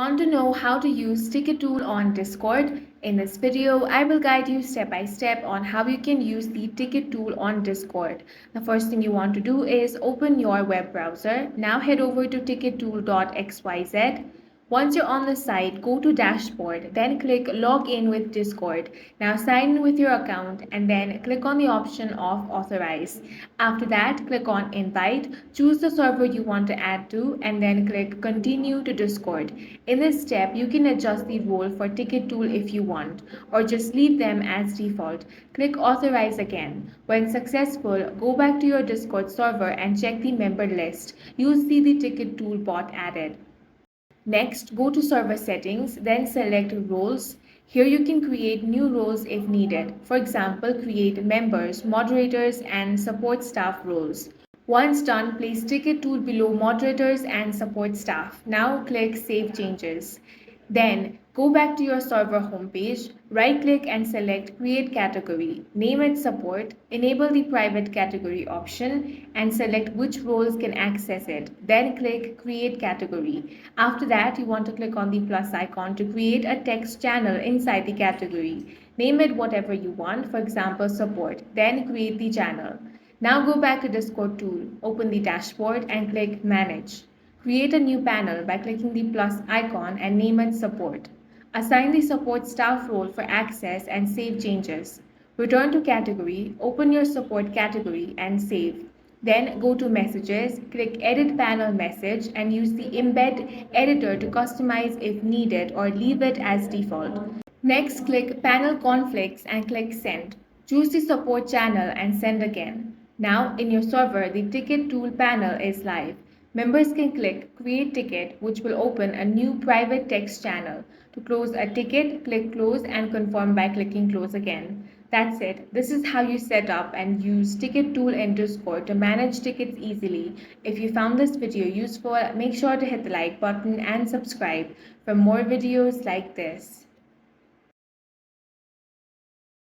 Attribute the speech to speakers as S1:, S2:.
S1: Want to know how to use ticket tool on Discord? In this video, I will guide you step by step on how you can use the ticket tool on Discord. The first thing you want to do is open your web browser. Now head over to tickettool.xyz. Once you're on the site, go to dashboard, then click log in with Discord. Now sign in with your account and then click on the option of authorize. After that, click on invite, choose the server you want to add to and then click continue to Discord. In this step, you can adjust the role for ticket tool if you want or just leave them as default. Click authorize again. When successful, go back to your Discord server and check the member list. You'll see the ticket tool bot added. Next, go to server settings, then select roles. Here you can create new roles if needed. For example, create members, moderators, and support staff roles. Once done, place ticket tool below moderators and support staff. Now click Save Changes. Then go back to your server homepage, right-click and select Create Category. Name it Support, enable the private category option and select which roles can access it. Then click Create Category. After that, you want to click on the plus icon to create a text channel inside the category. Name it whatever you want, for example, Support. Then create the channel. Now go back to Discord tool, open the dashboard and click Manage. Create a new panel by clicking the plus icon and name it Support. Assign the support staff role for access and save changes. Return to category, open your support category and save. Then go to Messages, click Edit Panel Message and use the Embed Editor to customize if needed or leave it as default. Next, click Panel Conflicts and click Send. Choose the support channel and send again. Now, in your server, the ticket tool panel is live. Members can click Create Ticket, which will open a new private text channel. To close a ticket, click Close and confirm by clicking Close again. That's it. This is how you set up and use ticket tool in Discord to manage tickets easily. If you found this video useful, make sure to hit the like button and subscribe for more videos like this.